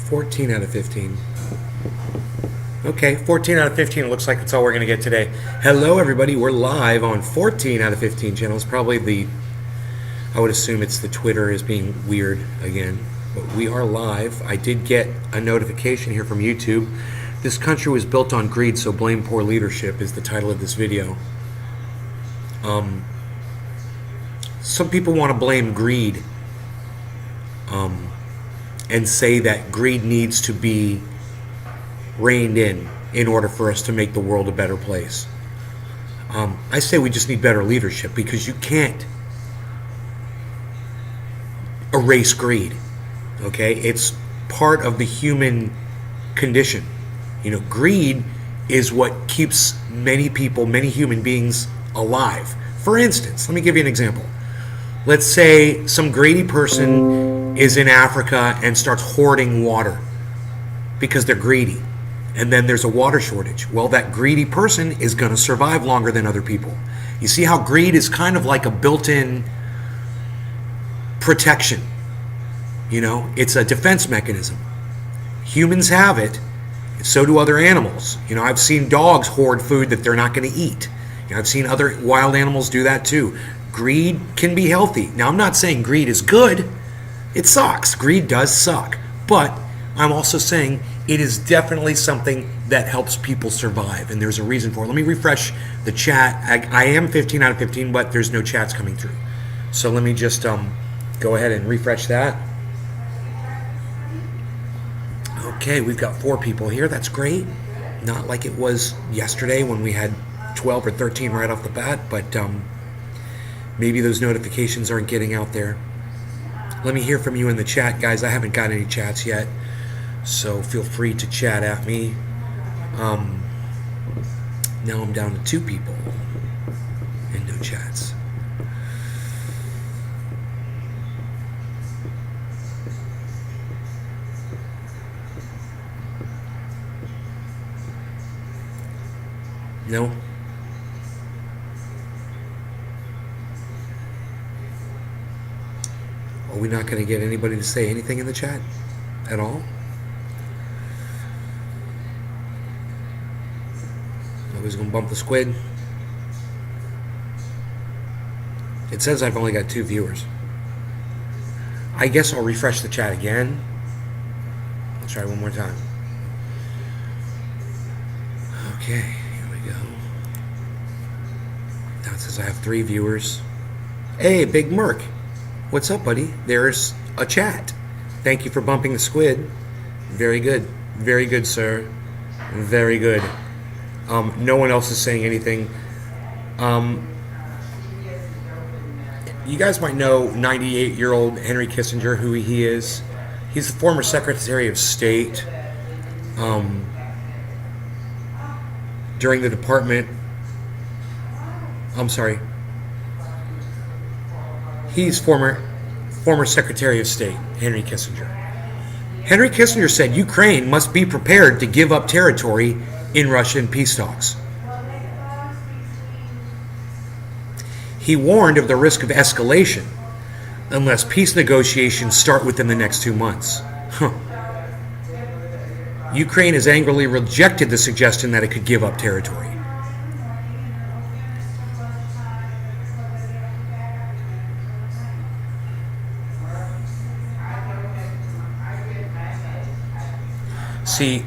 14 out of 15. Okay, 14 out of 15 looks like that's all we're going to get today. Hello, everybody. We're live on 14 out of 15 channels. Probably I would assume it's the Twitter is being weird again. But we are live. I did get a notification here from YouTube. This country was built on greed, so blame poor leadership is the title of this video. Some people want to blame greed and say that greed needs to be reined in order for us to make the world a better place. I say we just need better leadership, because you can't erase greed. Okay, it's part of the human condition. You know, greed is what keeps many people, many human beings alive. For instance, let me give you an example. Let's say some greedy person is in Africa and starts hoarding water because they're greedy, and then there's a water shortage. Well, that greedy person is going to survive longer than other people. You see how greed is kind of like a built-in protection. You know, it's a defense mechanism. Humans have it, so do other animals. You know, I've seen dogs hoard food that they're not going to eat. You know, I've seen other wild animals do that too. Greed can be healthy. Now, I'm not saying greed is good. It sucks. Greed does suck. But I'm also saying it is definitely something that helps people survive, and there's a reason for it. Let me refresh the chat. I am 15 out of 15, but there's no chats coming through. So let me just go ahead and refresh that. Okay, we've got 4 people here. That's great. Not like it was yesterday when we had 12 or 13 right off the bat, but maybe those notifications aren't getting out there. Let me hear from you in the chat, guys. I haven't got any chats yet, so feel free to chat at me. Now I'm down to 2 people and no chats. No? Are we not going to get anybody to say anything in the chat at all? Nobody's going to bump the squid? It says I've only got 2 viewers. I guess I'll refresh the chat again. I'll try one more time. Okay, here we go. Now it says I have 3 viewers. Hey, Big Merc. What's up, buddy? There's a chat. Thank you for bumping the squid. Very good. Very good, sir. Very good. No one else is saying anything. You guys might know 98-year-old Henry Kissinger, who he is. He's the former Secretary of State. During the department... I'm sorry. He's former Secretary of State, Henry Kissinger. Henry Kissinger said Ukraine must be prepared to give up territory in Russian peace talks. He warned of the risk of escalation unless peace negotiations start within the next 2 months. Ukraine has angrily rejected the suggestion that it could give up territory. See,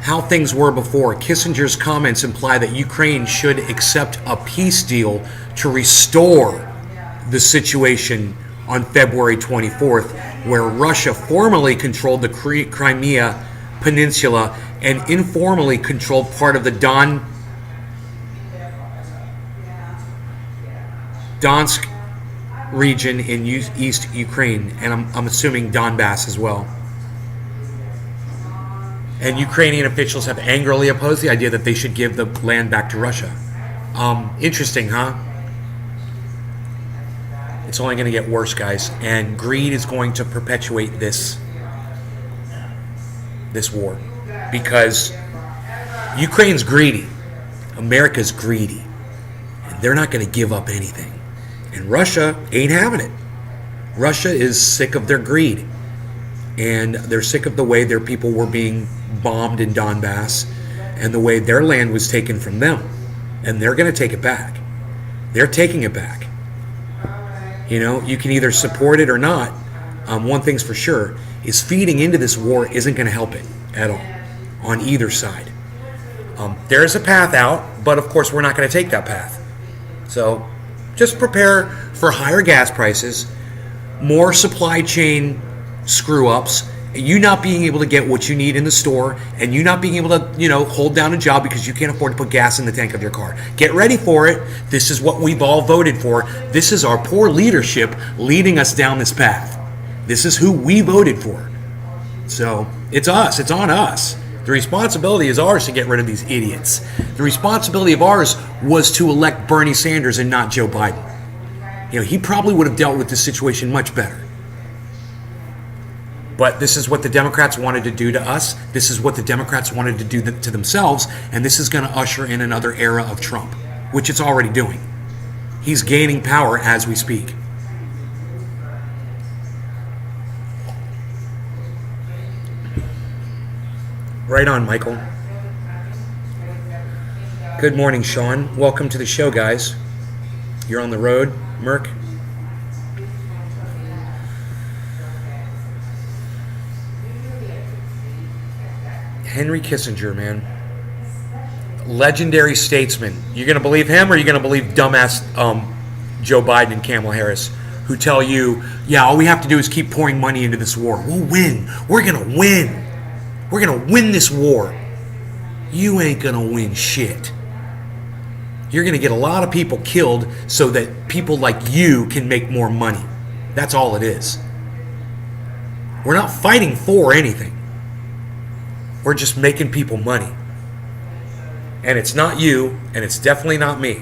how things were before. Kissinger's comments imply that Ukraine should accept a peace deal to restore the situation on February 24th, where Russia formally controlled the Crimea Peninsula and informally controlled part of the Donetsk region in East Ukraine, and I'm assuming Donbass as well. And Ukrainian officials have angrily opposed the idea that they should give the land back to Russia. Interesting, huh? It's only going to get worse, guys, and greed is going to perpetuate this war, because Ukraine's greedy, America's greedy, and they're not going to give up anything. And Russia ain't having it. Russia is sick of their greed. and they're sick of the way their people were being bombed in Donbass and the way their land was taken from them. And they're going to take it back. They're taking it back. You know, you can either support it or not. One thing's for sure is feeding into this war isn't going to help it at all on either side. There's a path out, but of course we're not going to take that path. So just prepare for higher gas prices, more supply chain screw-ups, you not being able to get what you need in the store, and you not being able to, you know, hold down a job because you can't afford to put gas in the tank of your car. Get ready for it. This is what we've all voted for. This is our poor leadership leading us down this path. This is who we voted for. So it's us. It's on us. The responsibility is ours to get rid of these idiots. The responsibility of ours was to elect Bernie Sanders and not Joe Biden. You know, he probably would have dealt with this situation much better. But this is what the Democrats wanted to do to us. This is what the Democrats wanted to do to themselves. And this is going to usher in another era of Trump, which it's already doing. He's gaining power as we speak. Right on, Michael. Good morning, Sean. Welcome to the show, guys. You're on the road, Merc. Henry Kissinger, man. Legendary statesman. You're going to believe him, or are you going to believe dumbass Joe Biden and Kamala Harris, who tell you, yeah, all we have to do is keep pouring money into this war. We'll win. We're going to win. We're going to win this war. You ain't going to win shit. You're going to get a lot of people killed so that people like you can make more money. That's all it is. We're not fighting for anything. We're just making people money. And it's not you, and it's definitely not me.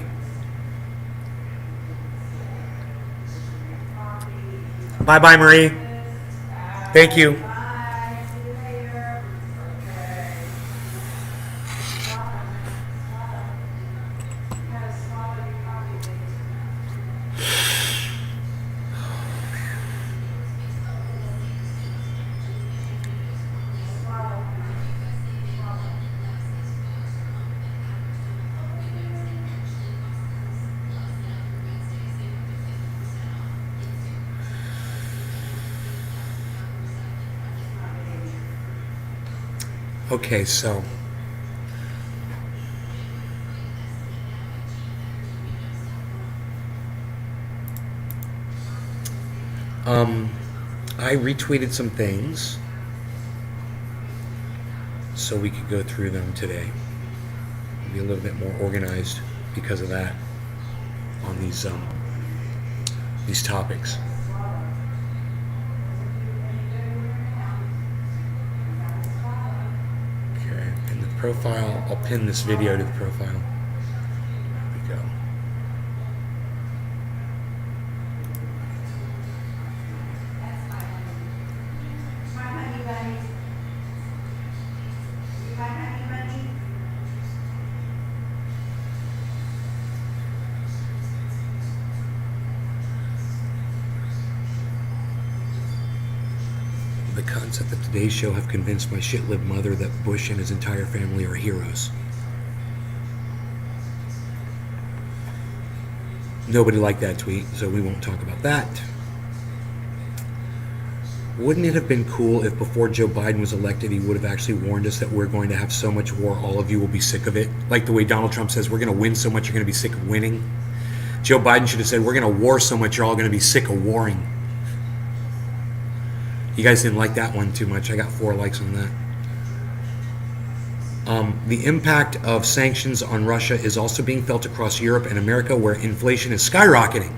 Bye-bye, Marie. Thank you. Okay, so I retweeted some things so we could go through them today. Be a little bit more organized because of that on these topics. Profile, I'll pin this video to the profile. There we go. The concept that Today's Show have convinced my shit-lived mother that Bush and his entire family are heroes. Nobody liked that tweet, so we won't talk about that. Wouldn't it have been cool if before Joe Biden was elected, he would have actually warned us that we're going to have so much war, all of you will be sick of it? Like the way Donald Trump says, we're going to win so much, you're going to be sick of winning. Joe Biden should have said, we're going to war so much, you're all going to be sick of warring. You guys didn't like that one too much. I got 4 likes on that. The impact of sanctions on Russia is also being felt across Europe and America, where inflation is skyrocketing.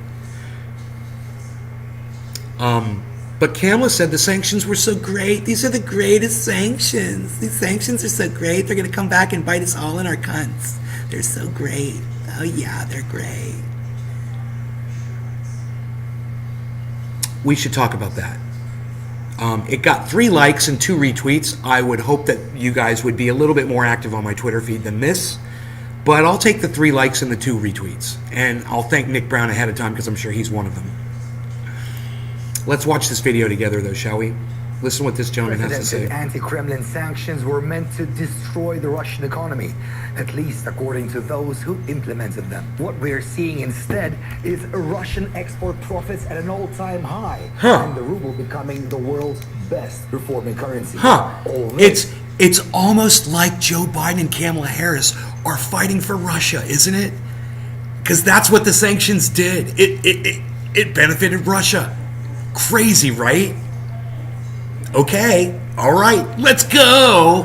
But Kamala said the sanctions were so great. These are the greatest sanctions. These sanctions are so great. They're going to come back and bite us all in our cunts. They're so great. Oh yeah, they're great. We should talk about that. It got 3 likes and 2 retweets. I would hope that you guys would be a little bit more active on my Twitter feed than this. But I'll take the 3 likes and the 2 retweets. And I'll thank Nick Brown ahead of time because I'm sure he's one of them. Let's watch this video together though, shall we? Listen what this gentleman has to say. Anti-Kremlin sanctions were meant to destroy the Russian economy, at least according to those who implemented them. What we're seeing instead is Russian export profits at an all-time high, and the ruble becoming the world's best performing currency. It's almost like Joe Biden and Kamala Harris are fighting for Russia, isn't it? Because that's what the sanctions did. It benefited Russia. Crazy, right? Okay, all right, let's go.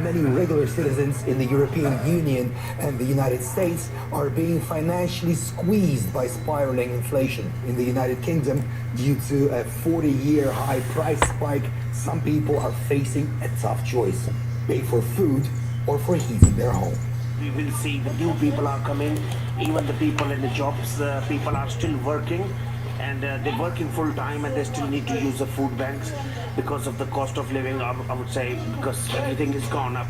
Many regular citizens in the European Union and the United States are being financially squeezed by spiraling inflation. In the United Kingdom, due to a 40-year high price spike, some people are facing a tough choice: pay for food or for heating their home. We will see the new people are coming, even the people in the jobs, people are still working. And they're working full time, and they still need to use the food banks because of the cost of living. I would say, because everything is gone up.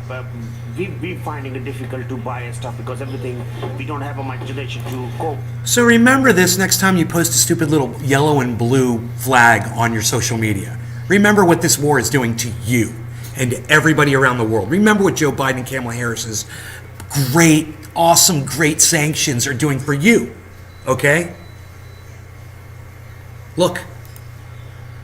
We're finding it difficult to buy stuff because everything, we don't have a motivation to cope. So remember this next time you post a stupid little yellow and blue flag on your social media. Remember what this war is doing to you and to everybody around the world. Remember what Joe Biden and Kamala Harris's great, awesome, great sanctions are doing for you. Okay? Look.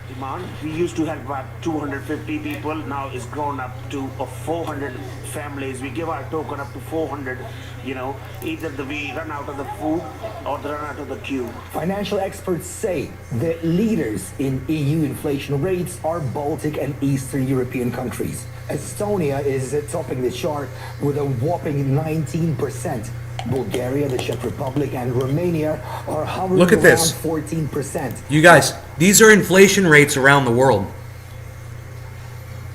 Demand. We used to have about 250 people. Now it's grown up to 400 families. We give our token up to 400. You know, either we run out of the food or they run out of the queue. Financial experts say the leaders in EU inflation rates are Baltic and Eastern European countries. Estonia is topping the chart with a whopping 19%. Bulgaria, the Czech Republic, and Romania are hovering Look at around this. 14%. You guys, these are inflation rates around the world.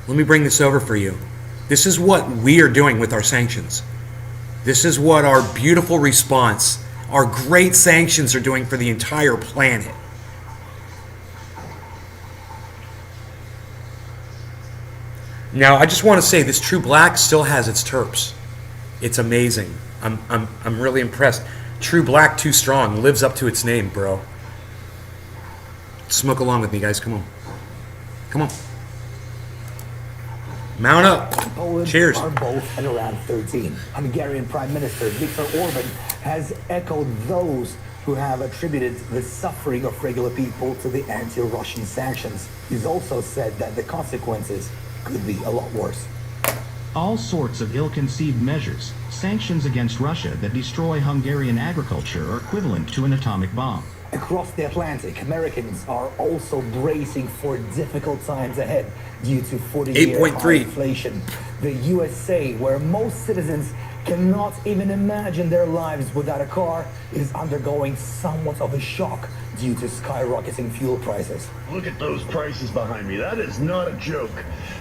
Let me bring this over for you. This is what we are doing with our sanctions. This is what our beautiful response, our great sanctions are doing for the entire planet. Now, I just want to say this True Black still has its terps. It's amazing. I'm really impressed. True Black Too Strong lives up to its name, bro. Smoke along with me, guys. Come on. Come on. Mount up. Poland Cheers. are both at around 13. Hungarian Prime Minister Viktor Orban has echoed those who have attributed the suffering of regular people to the anti-Russian sanctions. He's also said that the consequences could be a lot worse. All sorts of ill-conceived measures, sanctions against Russia that destroy Hungarian agriculture are equivalent to an atomic bomb. Across the Atlantic, Americans are also bracing for difficult times ahead due to 40-year high inflation. The USA, where most citizens cannot even imagine their lives without a car, is undergoing somewhat of a shock due to skyrocketing fuel prices. Look at those prices behind me. That is not a joke.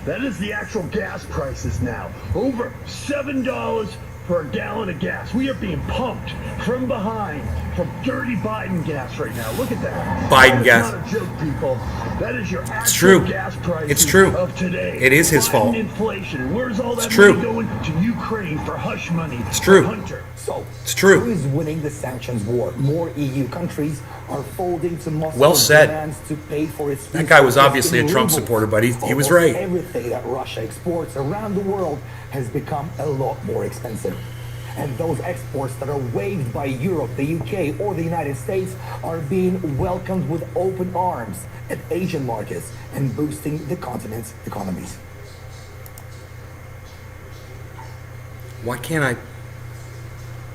That is the actual gas prices now. Over $7 for a gallon of gas. We are being pumped from behind from dirty Biden gas right now. Look at that. Biden gas. That's not a joke, people. That is your actual true. gas prices It's true. of today. It is his Biden fault. Inflation. Where's all that It's true. money going? To Ukraine for hush money. It's true. Hunter. So, It's true. who is winning the sanctions war? More EU countries are folding to Moscow's Well said. demands to pay for its That guy was resources obviously in a Trump rubles. supporter, but he was Almost right. Everything that Russia exports around the world has become a lot more expensive. And those exports that are waived by Europe, the UK, or the United States are being welcomed with open arms at Asian markets and boosting the continent's economies. Why can't I?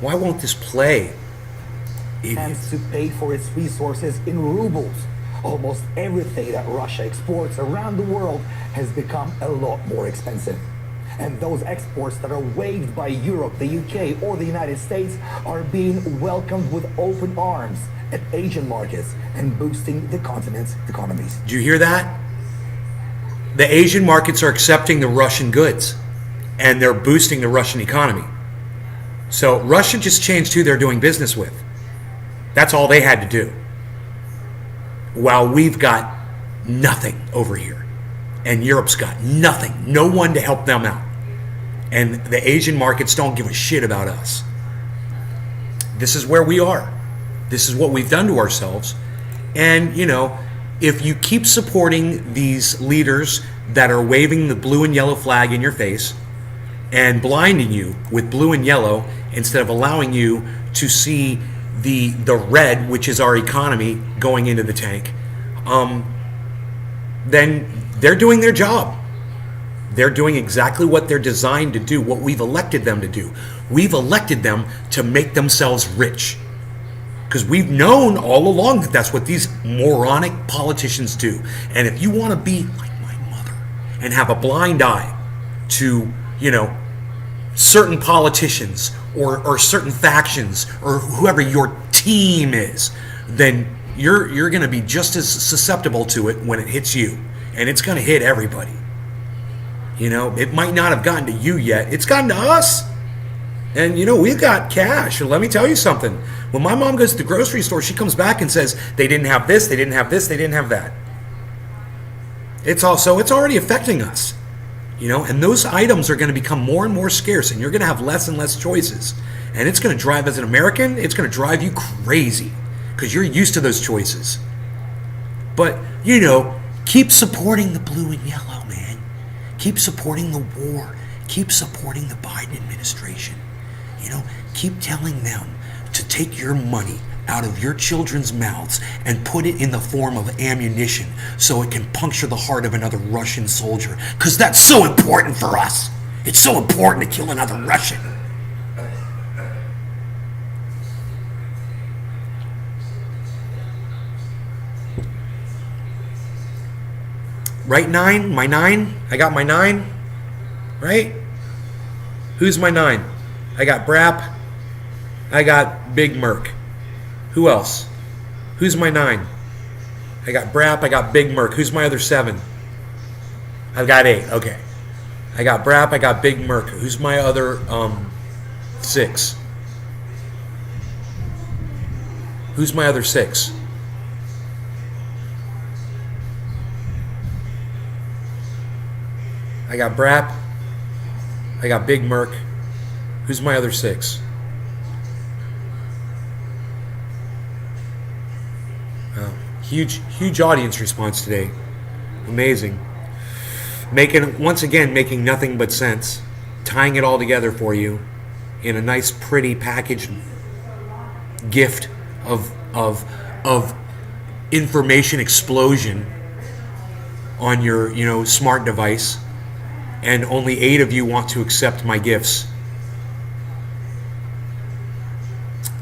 Why won't this play? Plans to pay for its resources in rubles. Almost everything that Russia exports around the world has become a lot more expensive. And those exports that are waived by Europe, the UK, or the United States are being welcomed with open arms at Asian markets and boosting the continent's economies. Did you hear that? The Asian markets are accepting the Russian goods, and they're boosting the Russian economy. So Russia just changed who they're doing business with. That's all they had to do. While we've got nothing over here, and Europe's got nothing, no one to help them out. And the Asian markets don't give a shit about us. This is where we are. This is what we've done to ourselves. And, you know, if you keep supporting these leaders that are waving the blue and yellow flag in your face and blinding you with blue and yellow instead of allowing you to see the red, which is our economy, going into the tank, then they're doing their job. They're doing exactly what they're designed to do, what we've elected them to do. We've elected them to make themselves rich. Because we've known all along that that's what these moronic politicians do. And if you want to be like my mother and have a blind eye to, certain politicians or certain factions or whoever your team is, then you're going to be just as susceptible to it when it hits you. And it's going to hit everybody. It might not have gotten to you yet. It's gotten to us. And, we've got cash. And let me tell you something. When my mom goes to the grocery store, she comes back and says, they didn't have this, they didn't have this, they didn't have that. It's already affecting us. And those items are going to become more and more scarce, and you're going to have less and less choices. And it's going to drive, as an American, it's going to drive you crazy because you're used to those choices. But, keep supporting the blue and yellow, man. Keep supporting the war. Keep supporting the Biden administration. Keep telling them to take your money out of your children's mouths and put it in the form of ammunition so it can puncture the heart of another Russian soldier. Because that's so important for us. It's so important to kill another Russian. Right, 9? My 9? I got my 9? Right? Who's my 9? I got Brap. I got Big Merc. Who else? Who's my 9? I got Brap. I got Big Merc. Who's my other 7? I've got 8. Okay. I got Brap. I got Big Merc. Who's my other 6? Who's my other 6? I got Brap. I got Big Merc. Who's my other 6? Wow. Huge audience response today. Amazing. Once again, making nothing but sense. Tying it all together for you in a nice, pretty packaged gift of information explosion on your smart device. And only 8 of you want to accept my gifts.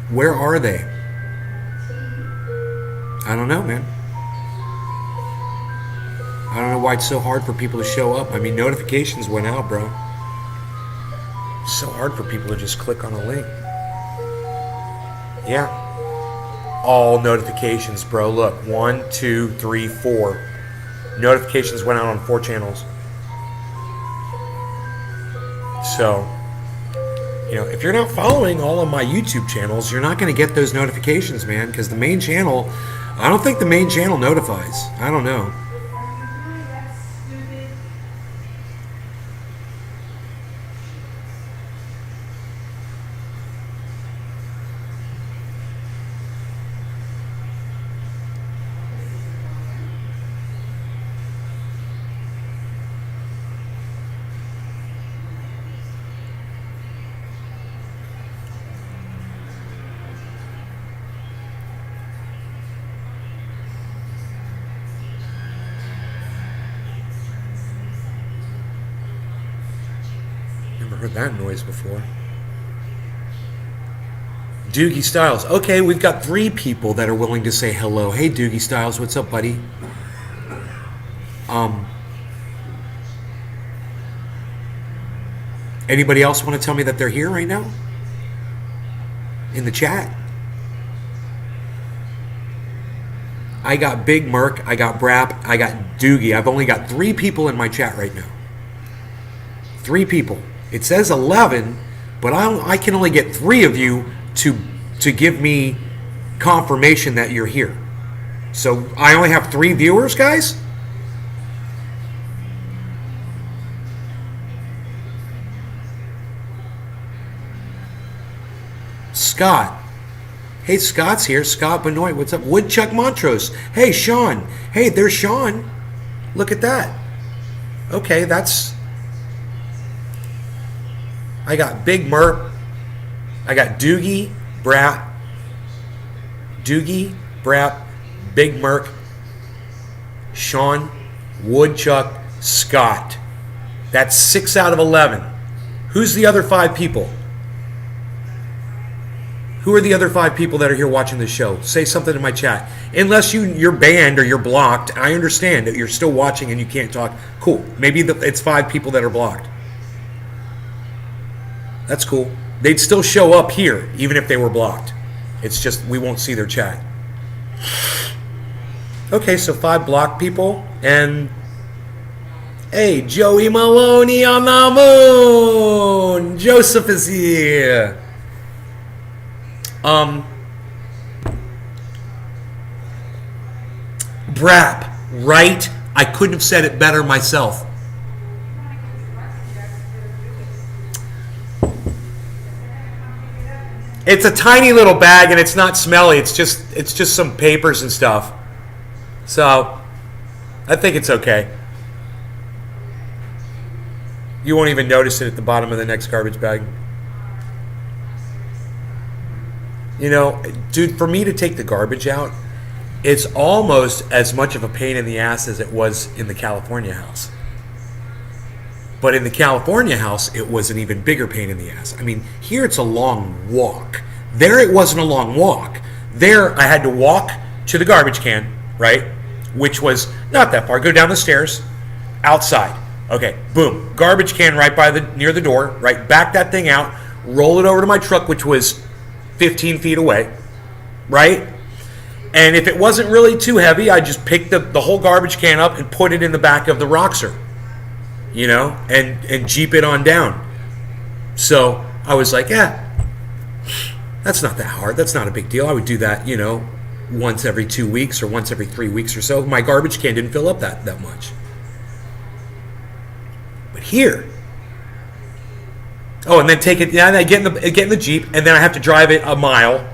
Where are they? I don't know, man. I don't know why it's so hard for people to show up. I mean, notifications went out, bro. It's so hard for people to just click on a link. Yeah. All notifications, bro. Look, 1, 2, 3, 4. Notifications went out on 4 channels. So, if you're not following all of my YouTube channels, you're not going to get those notifications, man, because the main channel, I don't think the main channel notifies. I don't know. Never heard that noise before. Doogie Styles. Okay, we've got 3 people that are willing to say hello. Hey, Doogie Styles, what's up, buddy? Anybody else want to tell me that they're here right now? In the chat? I got Big Merc, I got Brap, I got Doogie. I've only got 3 people in my chat right now. 3 people. It says 11, but I can only get 3 of you to give me confirmation that you're here. So I only have 3 viewers, guys? Scott, Hey, Scott's here. Scott Benoit, what's up? Woodchuck Montrose. Hey, Sean. Hey, there's Sean. Look at that. Okay, that's... I got Big Merp. I got Doogie, Brat, Big Merc, Sean, Woodchuck, Scott. That's 6 out of 11. Who's the other 5 people? Who are the other 5 people that are here watching the show? Say something in my chat. Unless you're banned or you're blocked, I understand that you're still watching and you can't talk. Cool. Maybe it's 5 people that are blocked. That's cool. They'd still show up here even if they were blocked. It's just we won't see their chat. Okay, so 5 blocked people. And hey, Joey Maloney on the moon. Joseph is here. Brap, right? I couldn't have said it better myself. It's a tiny little bag and it's not smelly. It's just some papers and stuff. So, I think it's okay. You won't even notice it at the bottom of the next garbage bag. You know, dude, for me to take the garbage out, it's almost as much of a pain in the ass as it was in the California house. But in the California house, it was an even bigger pain in the ass. I mean, here it's a long walk. There it wasn't a long walk. There I had to walk to the garbage can, right? Which was not that far. Go down the stairs, outside. Okay, boom. Garbage can right by near the door, right? Back that thing out, roll it over to my truck, which was 15 feet away, right? And if it wasn't really too heavy, I just picked the whole garbage can up and put it in the back of the Roxer, you know, and Jeep it on down. So I was like, yeah, that's not that hard. That's not a big deal. I would do that, you know, once every 2 weeks or once every 3 weeks or so. My garbage can didn't fill up that much. But here, oh, and then take it. Yeah, and I get in the Jeep, and then I have to drive it a mile,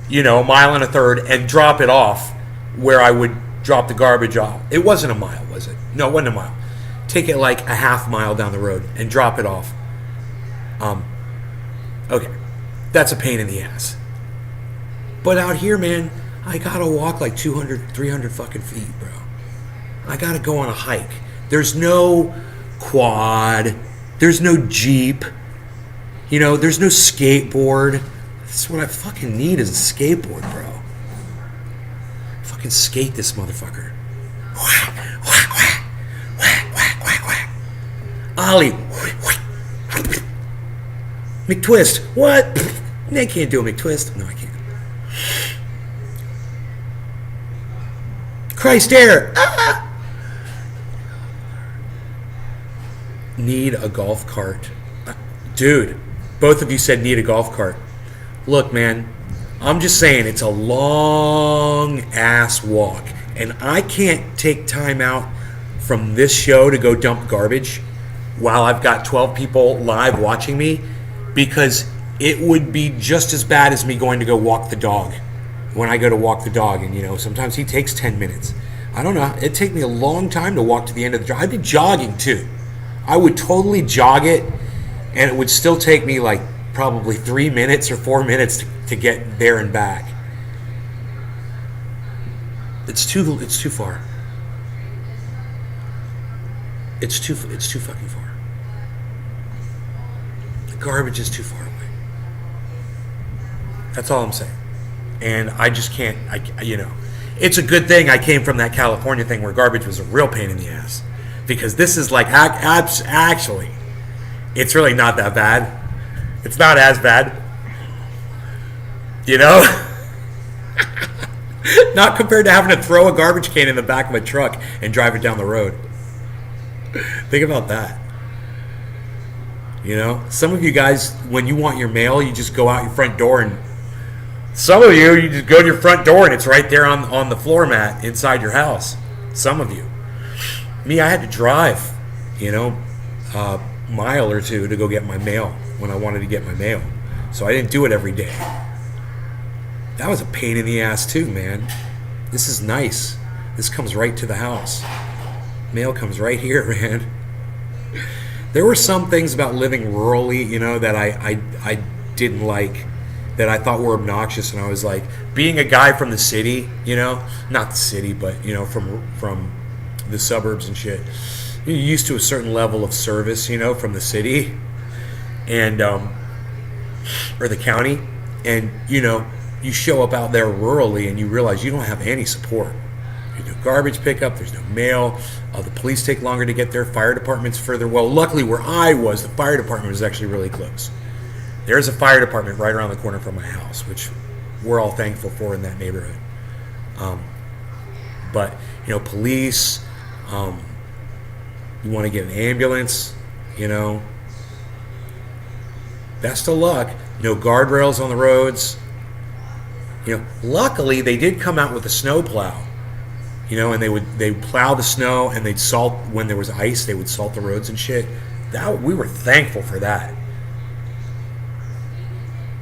you know, a mile and a third, and drop it off where I would drop the garbage off. It wasn't a mile, was it? No, it wasn't a mile. Take it like a half mile down the road and drop it off. Okay, that's a pain in the ass. But out here, man, I gotta walk like 200, 300 fucking feet, bro. I gotta go on a hike. There's no quad. There's no Jeep. You know, there's no skateboard. That's what I fucking need is a skateboard, bro. Fucking skate this motherfucker. Whack, whack, whack. Whack, whack, whack, whack. Ollie. McTwist. What? I can't do a McTwist. No, I can't. Christ air. Ah! Need a golf cart. Dude, both of you said need a golf cart. Look, man, I'm just saying it's a long ass walk, and I can't take time out from this show to go dump garbage while I've got 12 people live watching me, because it would be just as bad as me going to go walk the dog when I go to walk the dog. And, you know, sometimes he takes 10 minutes. I don't know. It'd take me a long time to walk to the end of the drive. I'd be jogging, too. I would totally jog it, and it would still take me like probably 3 minutes or 4 minutes to get there and back. It's too far. It's too fucking far. The garbage is too far away. That's all I'm saying. And I just can't, you know. It's a good thing I came from that California thing where garbage was a real pain in the ass. Because this is like, actually, it's really not that bad. It's not as bad. You know? Not compared to having to throw a garbage can in the back of a truck and drive it down the road. Think about that. You know? Some of you guys, when you want your mail, you just go out your front door, and some of you just go to your front door and it's right there on the floor mat inside your house. Some of you. Me, I had to drive, you know, a mile or two to go get my mail when I wanted to get my mail. So I didn't do it every day. That was a pain in the ass too, man. This is nice. This comes right to the house. Mail comes right here, man. There were some things about living rurally, you know, that I didn't like, that I thought were obnoxious, and I was like, being a guy from the city, you know, not the city, but you know, from the suburbs and shit, you're used to a certain level of service, you know, from the city, and or the county, and you know, you show up out there rurally and you realize you don't have any support. There's no garbage pickup, there's no mail, the police take longer to get there, fire department's further. Well, luckily where I was, the fire department was actually really close. There's a fire department right around the corner from my house, which we're all thankful for in that neighborhood. But, you know, police, you want to get an ambulance, you know, best of luck. No guardrails on the roads. You know, luckily they did come out with a snow plow. You know, and they would plow the snow, and they'd salt when there was ice. They would salt the roads and shit. That, we were thankful for that,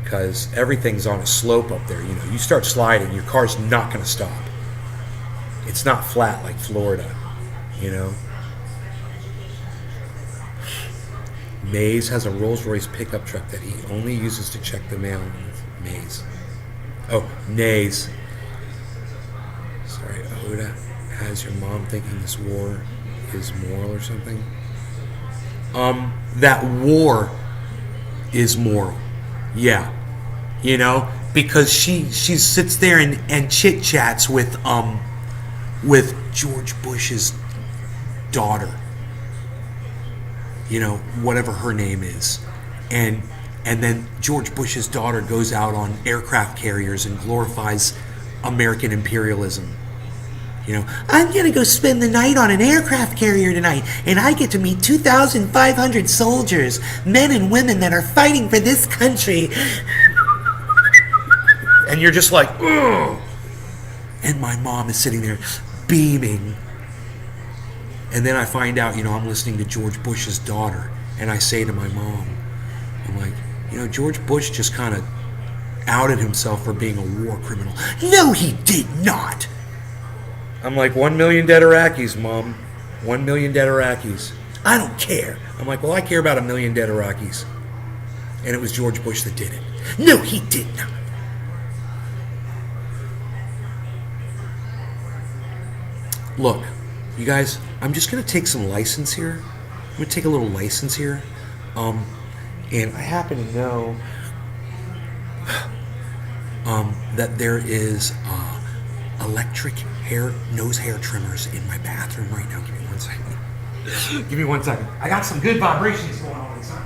because everything's on a slope up there. You know, you start sliding, your car's not going to stop. It's not flat like Florida. You know. Mays has a Rolls-Royce pickup truck that he only uses to check the mail. Mays. Oh, Nays. Sorry, Oda. Has your mom thinking this war is moral or something? That war is moral. Yeah. You know, because she sits there and chit chats with George Bush's daughter. You know, whatever her name is. And then George Bush's daughter goes out on aircraft carriers and glorifies American imperialism. You know, I'm going to go spend the night on an aircraft carrier tonight, and I get to meet 2,500 soldiers, men and women that are fighting for this country. And you're just like, ugh. And my mom is sitting there beaming. And then I find out, you know, I'm listening to George Bush's daughter, and I say to my mom, I'm like, you know, George Bush just kind of outed himself for being a war criminal. No, he did not. I'm like, 1 million dead Iraqis, Mom. 1 million dead Iraqis. I don't care. I'm like, well, I care about 1 million dead Iraqis. And it was George Bush that did it. No, he did not. Look, you guys, I'm just going to take some license here. I'm going to take a little license here. And I happen to know that there is electric nose hair trimmers in my bathroom right now. Give me 1 second. Give me 1 second. I got some good vibrations going on inside.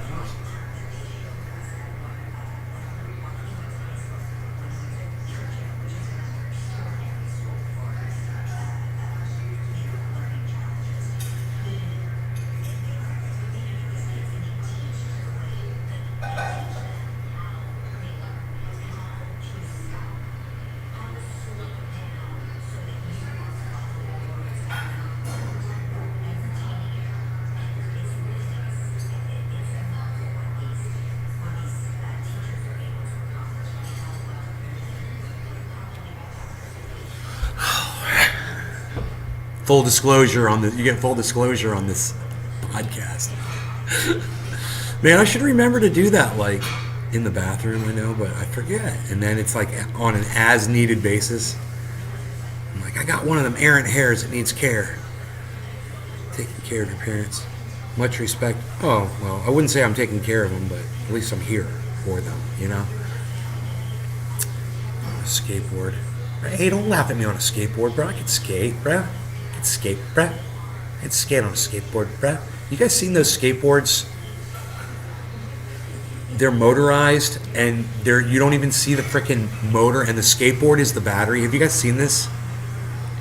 Full disclosure on this. You get full disclosure on this podcast. Man, I should remember to do that, like, in the bathroom, I know, but I forget. And then it's like on an as-needed basis. I'm like, I got one of them errant hairs that needs care. Taking care of your parents. Much respect. Oh, well, I wouldn't say I'm taking care of them, but at least I'm here for them, you know? On a skateboard. Hey, don't laugh at me on a skateboard, bro. I can skate, bro. Skate, bruh. I'd skate on a skateboard, bruh. You guys seen those skateboards? They're motorized, and you don't even see the freaking motor, and the skateboard is the battery. Have you guys seen this?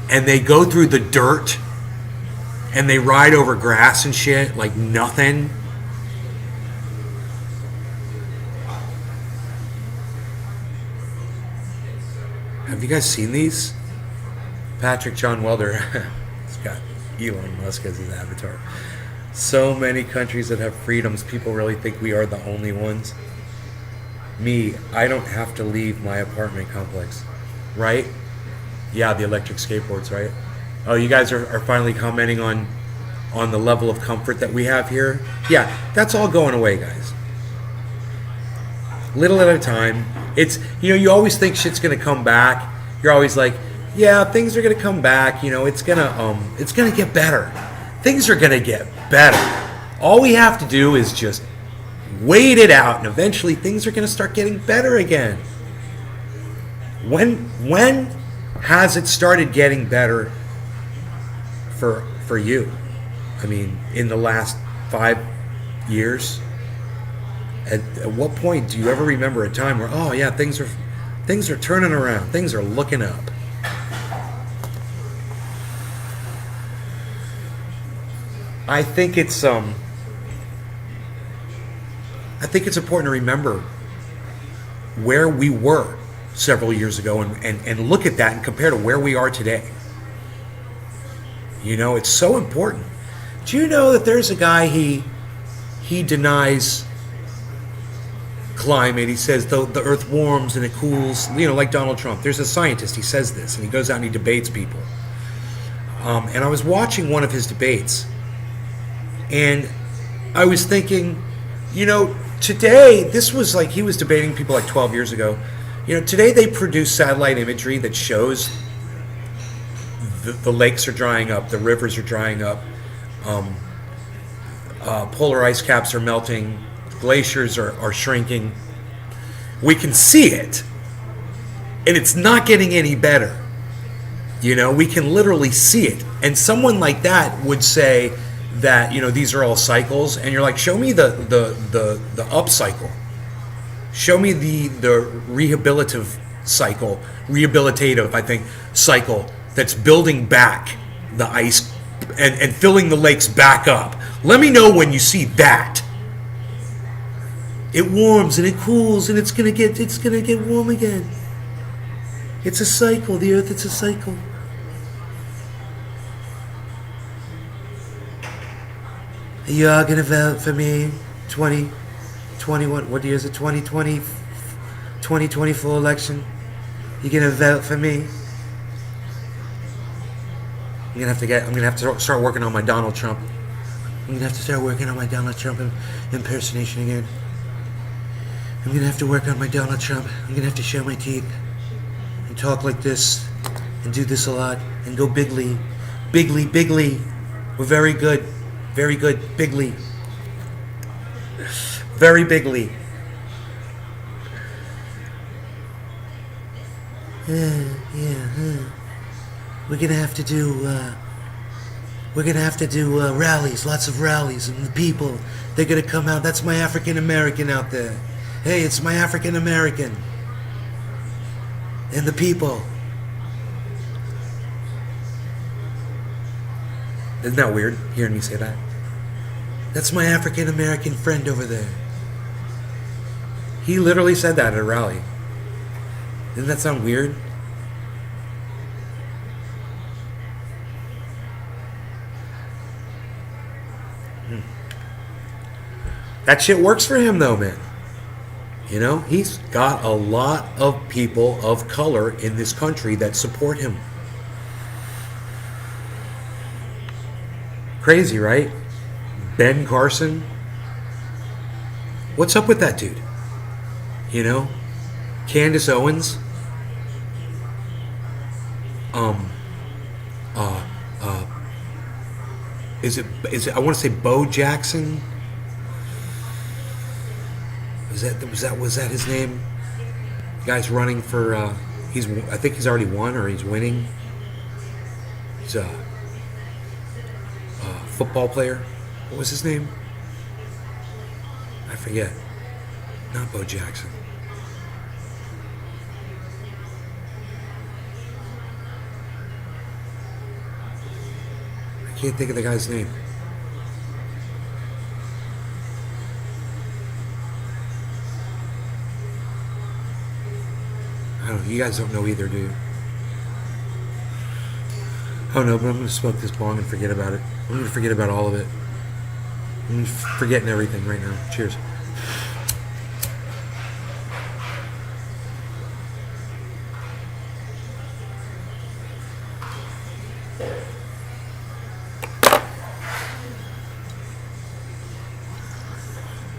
And they go through the dirt, and they ride over grass and shit like nothing. Have you guys seen these? Patrick John Welder. Got Elon Musk as his avatar. So many countries that have freedoms, people really think we are the only ones. Me, I don't have to leave my apartment complex, right? Yeah, the electric skateboards, right? Oh, you guys are finally commenting on the level of comfort that we have here. Yeah, that's all going away, guys. Little at a time. It's, you always think shit's gonna come back. You're always like, yeah, things are gonna come back. It's gonna get better. Things are gonna get better. All we have to do is just wait it out, and eventually things are gonna start getting better again. When has it started getting better for you? I mean, in the last 5 years? At what point do you ever remember a time where, oh yeah, things are turning around, things are looking up? I think it's important to remember where we were several years ago and look at that and compare to where we are today. It's so important. Do you know that there's a guy, he denies climate? He says the earth warms and it cools, like Donald Trump. There's a scientist, he says this, and he goes out and he debates people. And I was watching one of his debates, and I was thinking, today, this was like, he was debating people like 12 years ago. Today they produce satellite imagery that shows the lakes are drying up, the rivers are drying up, polar ice caps are melting, glaciers are shrinking. We can see it, and it's not getting any better. We can literally see it. And someone like that would say that, these are all cycles, and you're like, show me the up cycle. Show me the rehabilitative, I think, cycle that's building back the ice and filling the lakes back up. Let me know when you see that. It warms and it cools and it's gonna get warm again. It's a cycle. The earth, it's a cycle. Are you all gonna vote for me? 2021, what year is it? 2020, 2024 election? You gonna vote for me? I'm gonna have to start working on my Donald Trump. I'm gonna have to start working on my Donald Trump impersonation again. I'm gonna have to work on my Donald Trump. I'm gonna have to show my teeth and talk like this and do this a lot and go bigly. Bigly. We're very good. Very good. Bigly. Very bigly. We're gonna have to do rallies, lots of rallies, and the people, they're gonna come out. That's my African American out there. Hey, it's my African American. And the people. Isn't that weird, hearing me say that? That's my African American friend over there. He literally said that at a rally. Doesn't that sound weird? That shit works for him though, man. He's got a lot of people of color in this country that support him. Crazy, right? Ben Carson. What's up with that dude? Candace Owens. Is it I want to say Bo Jackson? Was that his name? The guy's running for I think he's already won or he's winning. He's a football player. What was his name? I forget. Not Bo Jackson. I can't think of the guy's name. I don't know. You guys don't know either, do you? Oh no, but I'm going to smoke this bong and forget about it. I'm going to forget about all of it. I'm forgetting everything right now. Cheers.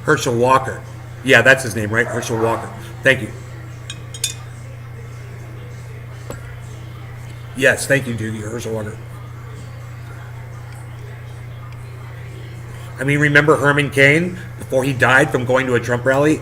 Herschel Walker. Yeah, that's his name, right? Herschel Walker. Thank you. Yes, thank you, Doogie. Herschel Walker. I mean, remember Herman Cain before he died from going to a Trump rally?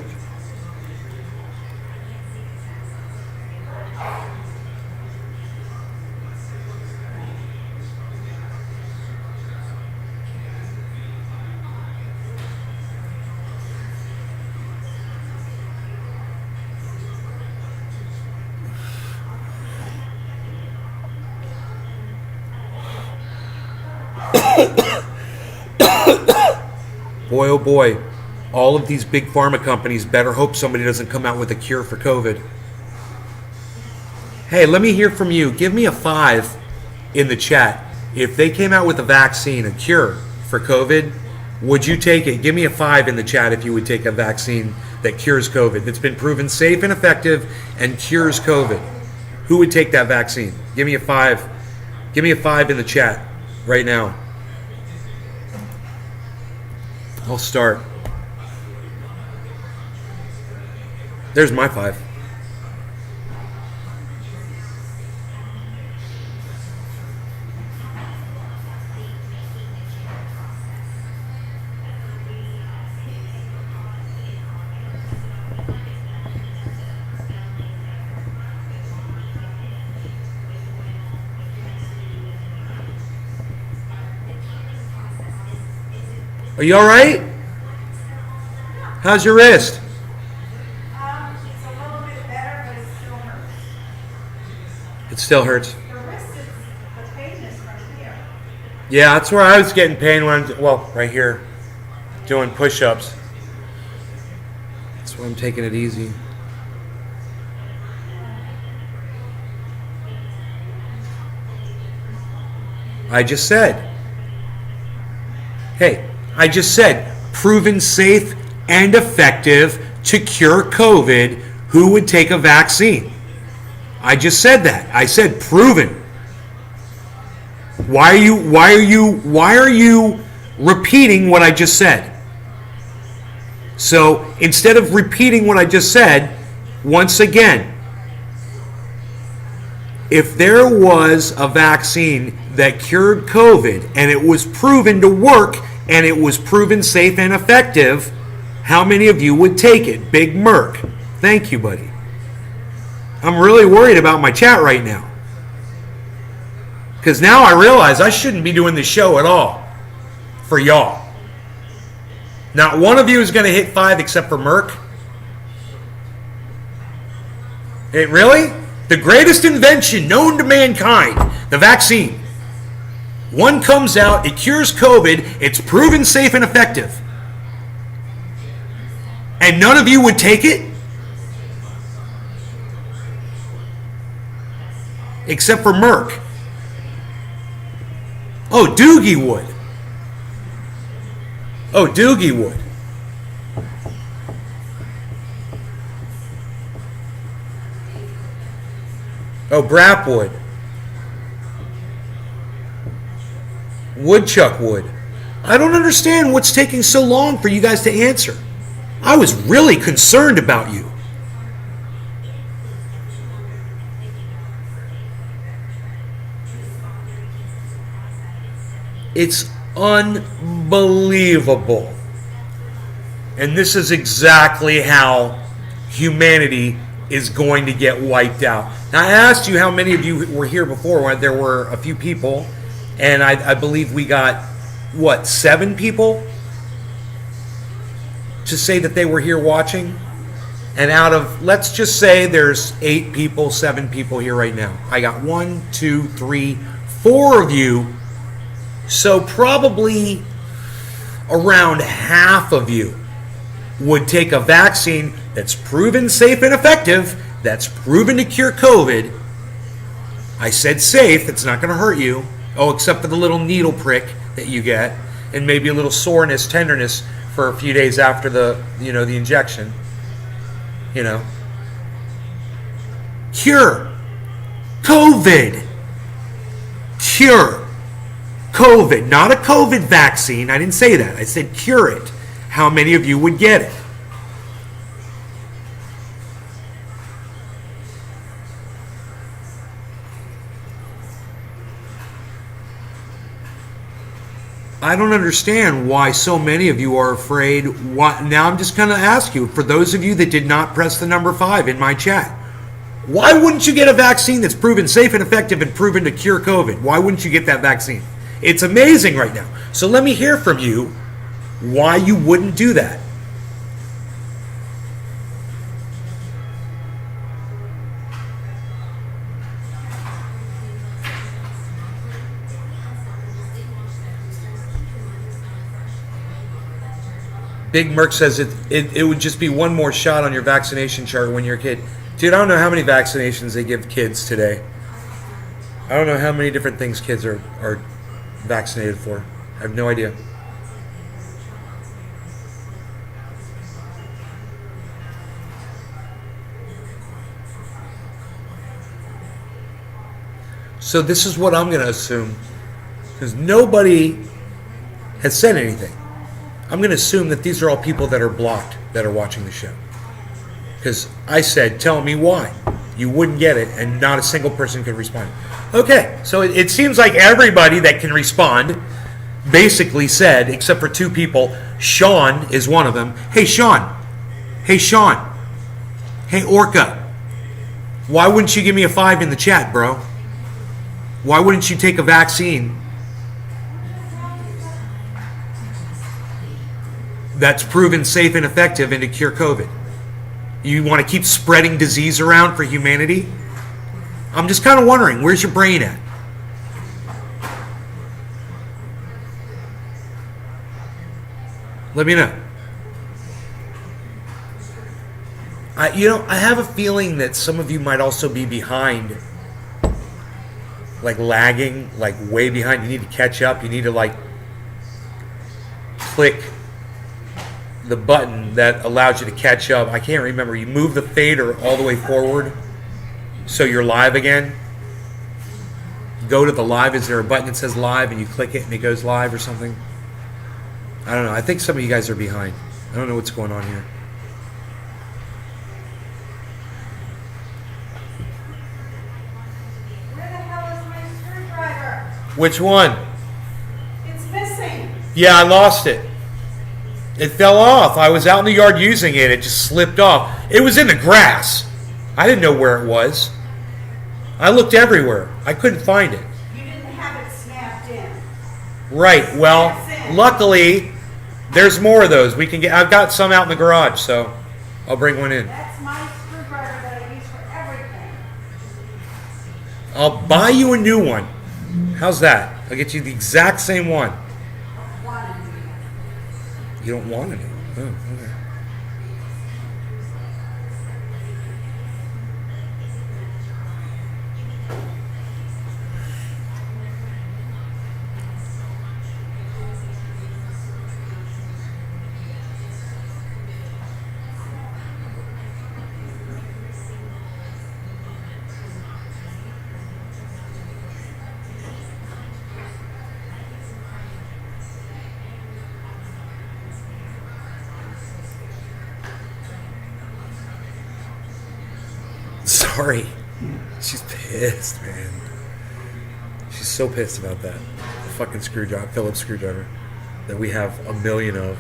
Boy, oh boy, all of these big pharma companies better hope somebody doesn't come out with a cure for COVID. Hey, let me hear from you. Give me a 5 in the chat. If they came out with a vaccine, a cure for COVID, would you take it? Give me a 5 in the chat if you would take a vaccine that cures COVID, that's been proven safe and effective and cures COVID. Who would take that vaccine? Give me a 5. Give me a 5 in the chat right now. I'll start. There's my 5. Are you all right? How's your wrist? It's a little bit better, but it still hurts. It still hurts. The wrist is, the pain is from here. Yeah, that's where I was getting pain when right here, doing push-ups. That's why I'm taking it easy. I just said. Hey, I just said, proven safe and effective to cure COVID. Who would take a vaccine? I just said that. I said proven. Why are you repeating what I just said? So instead of repeating what I just said, once again, if there was a vaccine that cured COVID and it was proven to work and it was proven safe and effective, how many of you would take it? Big Merc. Thank you, buddy. I'm really worried about my chat right now. Because now I realize I shouldn't be doing this show at all for y'all. Not one of you is going to hit 5 except for Merc. It really? The greatest invention known to mankind, the vaccine. One comes out, it cures COVID, it's proven safe and effective. And none of you would take it? Except for Merc. Oh, Doogie would. Oh, Doogie would. Oh, Brap would. Woodchuck would. I don't understand what's taking so long for you guys to answer. I was really concerned about you. It's unbelievable. And this is exactly how humanity is going to get wiped out. Now, I asked you how many of you were here before. There were a few people, and I believe we got, 7 people to say that they were here watching? And out of, let's just say there's 8 people, 7 people here right now. I got 1, 2, 3, 4 of you. So probably around half of you would take a vaccine that's proven safe and effective, that's proven to cure COVID. I said safe, it's not going to hurt you. Oh, except for the little needle prick that you get, and maybe a little soreness, tenderness for a few days after the injection. Cure COVID. Cure COVID, not a COVID vaccine. I didn't say that. I said cure it. how many of you would get it. I don't understand why so many of you are afraid. Now I'm just going to ask you, for those of you that did not press the number 5 in my chat, why wouldn't you get a vaccine that's proven safe and effective and proven to cure COVID? Why wouldn't you get that vaccine? It's amazing right now. So let me hear from you why you wouldn't do that. Big Merc says it would just be one more shot on your vaccination chart when you're a kid. Dude, I don't know how many vaccinations they give kids today. I don't know how many different things kids are vaccinated for. I have no idea. So this is what I'm going to assume, because nobody has said anything. I'm going to assume that these are all people that are blocked that are watching the show. Because I said, tell me why you wouldn't get it, and not a single person could respond. Okay, so it seems like everybody that can respond basically said, except for 2 people, Sean is one of them. Hey, Sean. Hey, Sean. Hey, Orca. Why wouldn't you give me a 5 in the chat, bro? Why wouldn't you take a vaccine that's proven safe and effective and to cure COVID? You want to keep spreading disease around for humanity? I'm just kind of wondering, where's your brain at? Let me know. I have a feeling that some of you might also be behind, like lagging, like way behind. You need to catch up. You need to like click the button that allows you to catch up. I can't remember. You move the fader all the way forward so you're live again. Go to the live. Is there a button that says live and you click it and it goes live or something? I don't know. I think some of you guys are behind. I don't know what's going on here. Where the hell is my screwdriver? Which one? It's missing. Yeah, I lost it. It fell off. I was out in the yard using it. It just slipped off. It was in the grass. I didn't know where it was. I looked everywhere. I couldn't find it. You didn't have it snapped in. Right. Well, That's it. luckily, there's more of those. We can get. I've got some out in the garage, so I'll bring one in. That's my screwdriver that I use for everything. I'll buy you a new one. How's that? I'll get you the exact same one. Wanted to. You don't want it. Oh, okay. Sorry. She's pissed, man. She's so pissed about that. The fucking screwdriver, Phillips screwdriver, that we have a million of.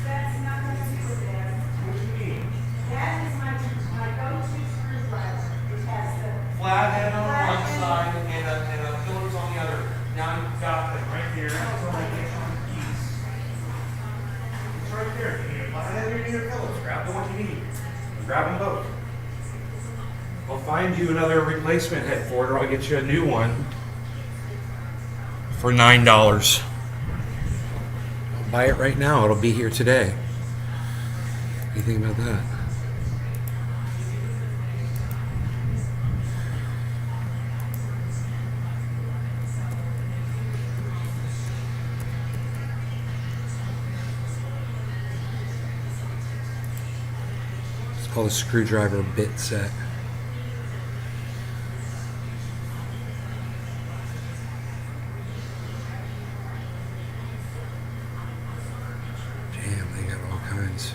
That's not going to do it, Dad. grab the one you need. Grab them both. I'll find you another replacement head for it, or I'll get you a new one for $9. I'll buy it right now. It'll be here today. What do you think about that? It's called a screwdriver bit set. Damn, they got all kinds.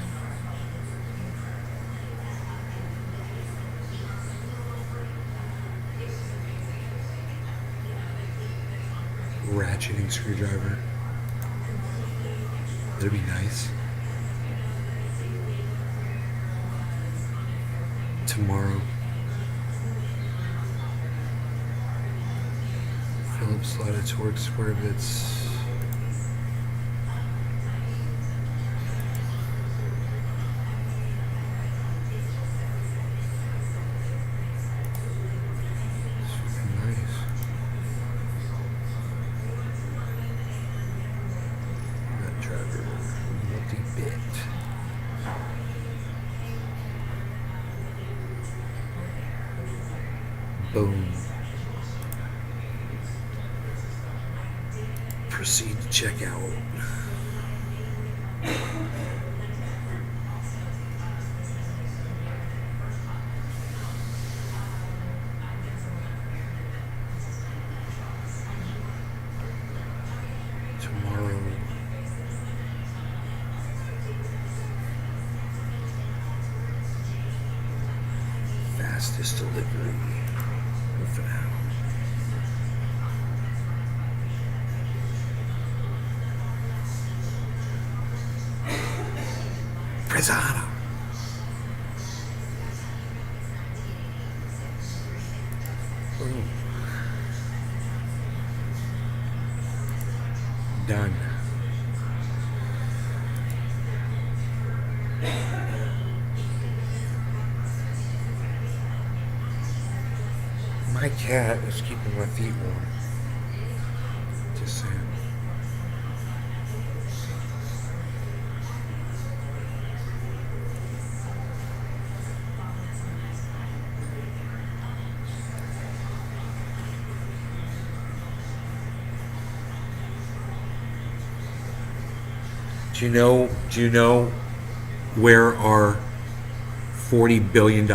Ratcheting screwdriver. That'd be nice. Tomorrow. Phillips slotted torque square bits. Nice. That driver multi-bit. Boom. Proceed to check out. Tomorrow. Fastest delivery. For now. Prezana. Done. My cat is keeping my feet warm. Just saying. Do you know where our $40 billion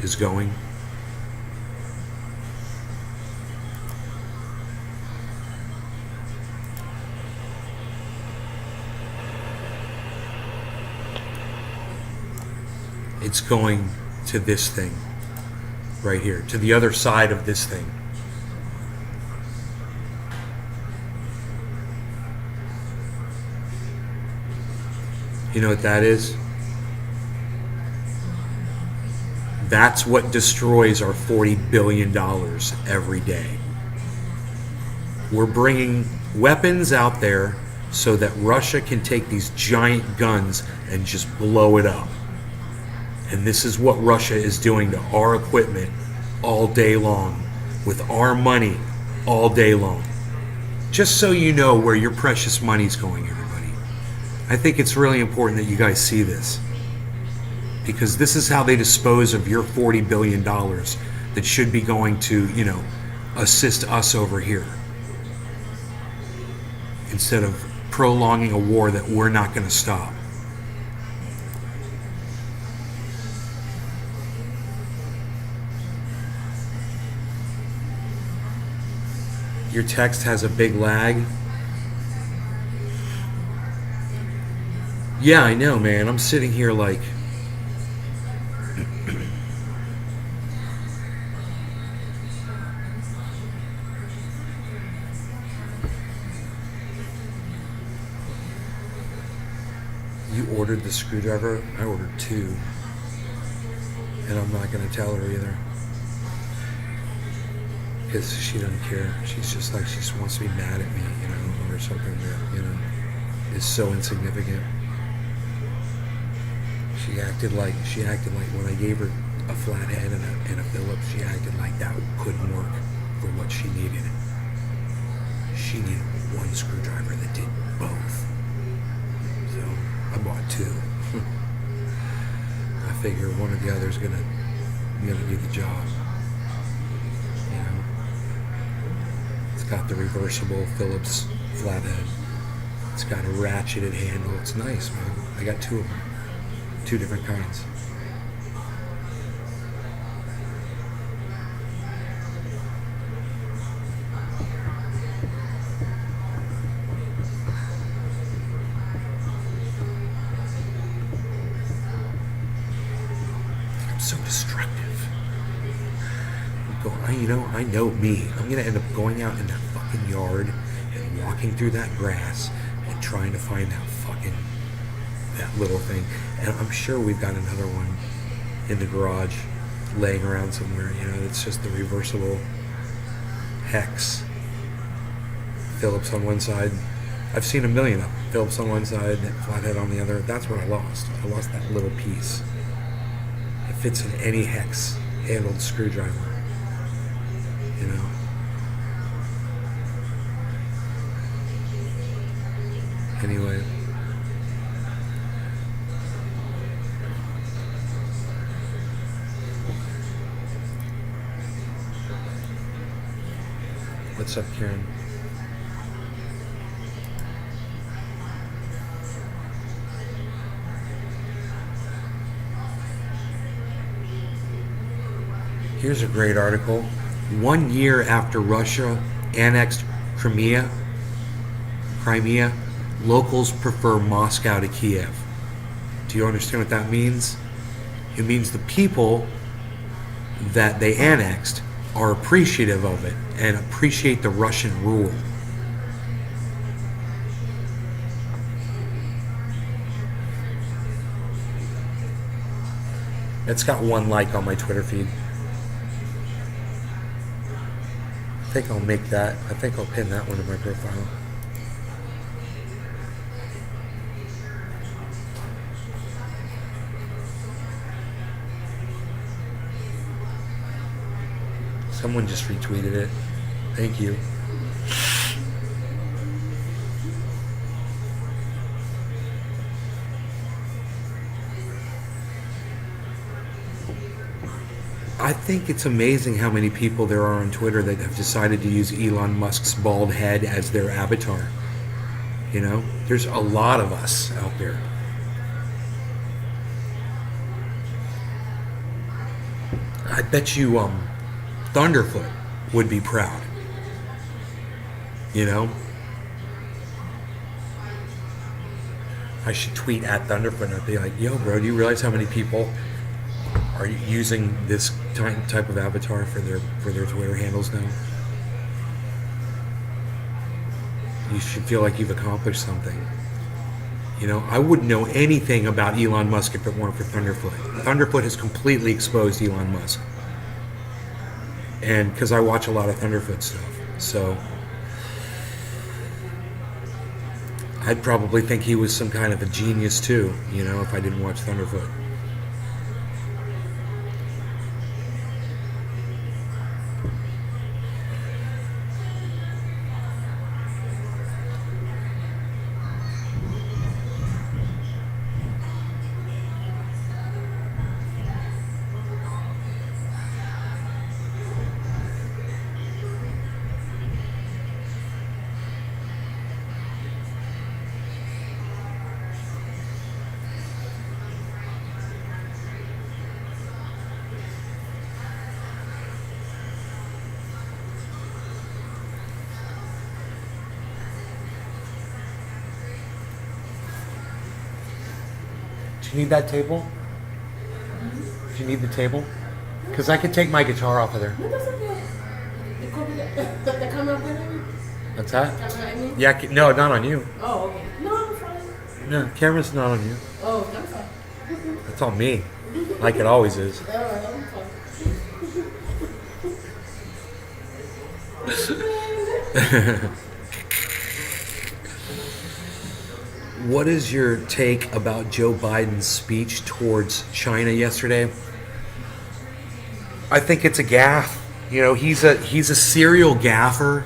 is going? It's going to this thing right here, to the other side of this thing. You know what that is? That's what destroys our $40 billion every day. We're bringing weapons out there so that Russia can take these giant guns and just blow it up. And this is what Russia is doing to our equipment all day long, with our money all day long. Just so you know where your precious money's going, everybody. I think it's really important that you guys see this, because this is how they dispose of your $40 billion that should be going to, you know, assist us over here, instead of prolonging a war that we're not going to stop. Your text has a big lag. Yeah, I know, man. I'm sitting here like... You ordered the screwdriver? I ordered 2. And I'm not going to tell her either. Because she doesn't care. She's just like, she just wants to be mad at me, you know, or something that, you know, is so insignificant. She acted like when I gave her a flathead and a Phillips, she acted like that couldn't work for what she needed. She needed one screwdriver that did both. So I bought two. I figure one or the other is gonna do the job. You know, it's got the reversible Phillips flathead. It's got a ratcheted handle. It's nice, man. I got two of them, two different kinds. I'm so destructive. I know me. I'm gonna end up going out in that fucking yard and walking through that grass and trying to find that little thing. And I'm sure we've got another one in the garage laying around somewhere. You know, it's just the reversible hex. Phillips on one side. I've seen a million of them. Phillips on one side, flathead on the other. That's what I lost. I lost that little piece. It fits in any hex handled screwdriver. You know. Anyway. What's up, Karen? Here's a great article. 1 year after Russia annexed Crimea, locals prefer Moscow to Kiev. Do you understand what that means? It means the people that they annexed are appreciative of it and appreciate the Russian rule. It's got 1 like on my Twitter feed. I think I'll pin that one in my profile. Someone just retweeted it. Thank you. I think it's amazing how many people there are on Twitter that have decided to use Elon Musk's bald head as their avatar. You know, there's a lot of us out there. I bet you Thunderfoot would be proud. You know? I should tweet at Thunderfoot and I'd be like, yo bro, do you realize how many people are using this type of avatar for their Twitter handles now? You should feel like you've accomplished something. You know, I wouldn't know anything about Elon Musk if it weren't for Thunderfoot. Thunderfoot has completely exposed Elon Musk. And because I watch a lot of Thunderfoot stuff. So I'd probably think he was some kind of a genius too, you know, if I didn't watch Thunderfoot. Do you need that table? Do you need the table? Because I could take my guitar off of there. No, that's okay. The camera winning? What's that? Camera, I mean? Yeah, no, not on you. Oh, okay. No, I'm fine. No, camera's not on you. Oh, I'm fine. It's on me. Like it always is. Alright, I'm fine. What is your take about Joe Biden's speech towards China yesterday? I think it's a gaffe. You know, he's a serial gaffer.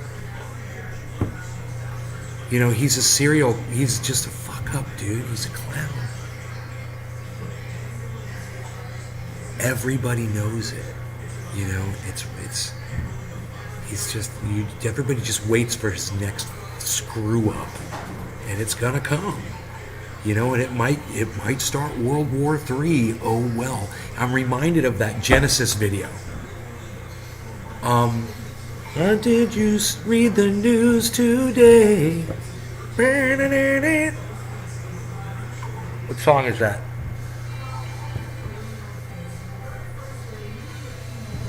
You know, he's just a fuck up dude. He's a clown. Everybody knows it. You know, everybody just waits for his next screw up. And it's gonna come. You know, and it might start World War III. Oh well. I'm reminded of that Genesis video. Did you read the news today? What song is that?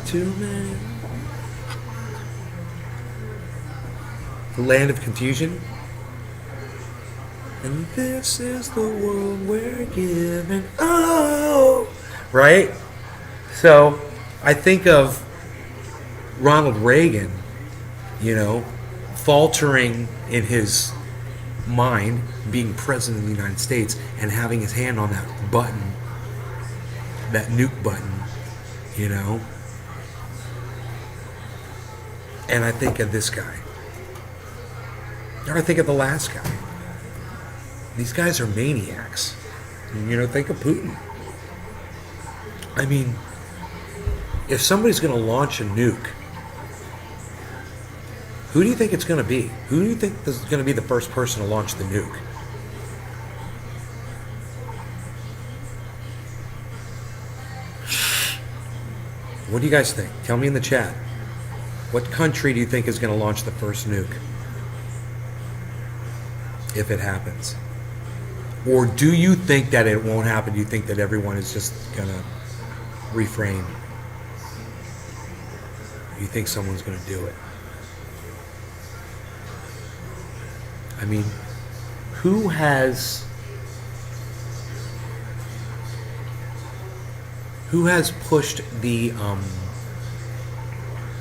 Too many. The Land of Confusion. And this is the world we're given. Oh, right? So I think of Ronald Reagan, you know, faltering in his mind, being president of the United States and having his hand on that button, that nuke button, you know. And I think of this guy. Or I think of the last guy. These guys are maniacs. You know, think of Putin. I mean, if somebody's going to launch a nuke, who do you think it's going to be? Who do you think is going to be the first person to launch the nuke? What do you guys think? Tell me in the chat. What country do you think is going to launch the first nuke? If it happens. Or do you think that it won't happen? Do you think that everyone is just going to refrain? You think someone's going to do it? I mean, who has pushed the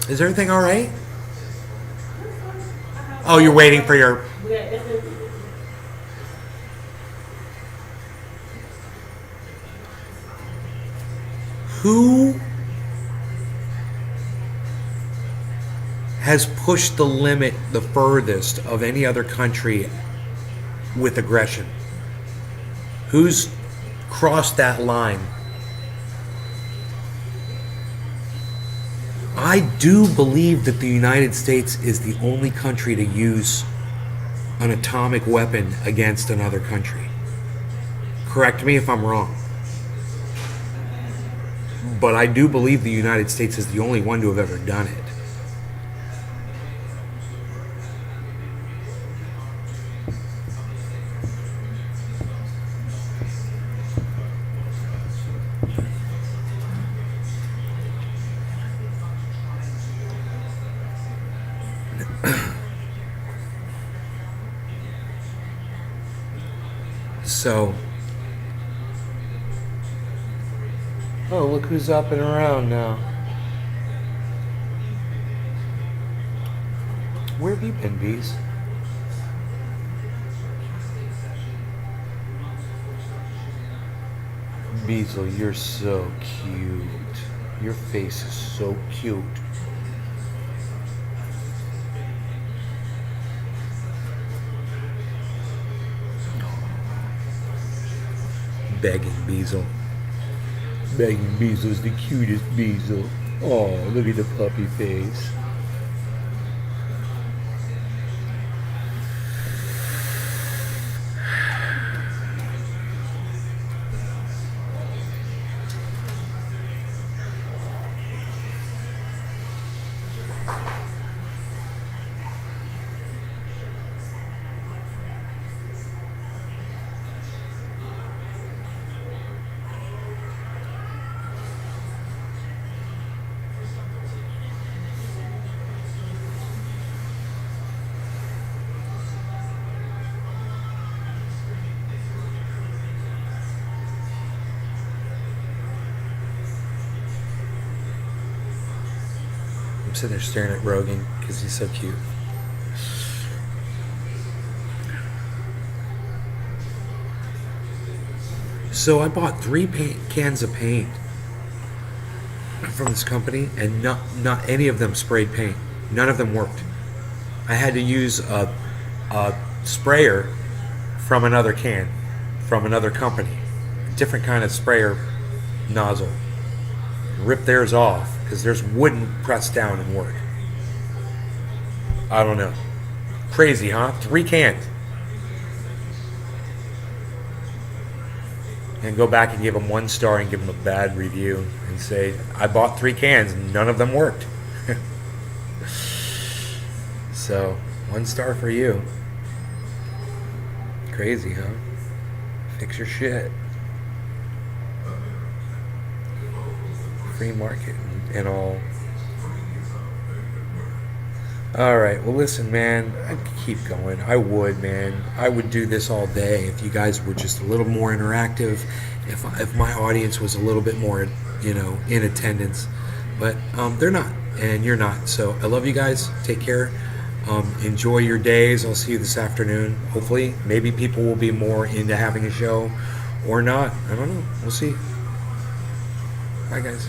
is everything all right? Oh, you're waiting for your who has pushed the limit the furthest of any other country with aggression? Who's crossed that line? I do believe that the United States is the only country to use an atomic weapon against another country. Correct me if I'm wrong. But I do believe the United States is the only one to have ever done it. So, oh, look who's up and around now. Where have you been, Bees? Beazle, you're so cute. Your face is so cute. Begging Beazle. Begging Beazle's the cutest Beazle. Oh, look at the puppy face. I'm sitting there staring at Rogan because he's so cute. So I bought 3 cans of paint from this company, and not any of them sprayed paint. None of them worked. I had to use a sprayer from another can, from another company, a different kind of sprayer nozzle. Rip theirs off because theirs wouldn't press down and work. I don't know. Crazy, huh? 3 cans. And go back and give them 1 star and give them a bad review and say, I bought 3 cans and none of them worked. So, 1 star for you. Crazy, huh? Fix your shit. Free market and all. Alright, well listen, man, I'd keep going. I would, man. I would do this all day if you guys were just a little more interactive, if my audience was a little bit more, in attendance. But they're not, and you're not. So I love you guys. Take care. Enjoy your days. I'll see you this afternoon. Hopefully, maybe people will be more into having a show or not. I don't know. We'll see. Bye, guys.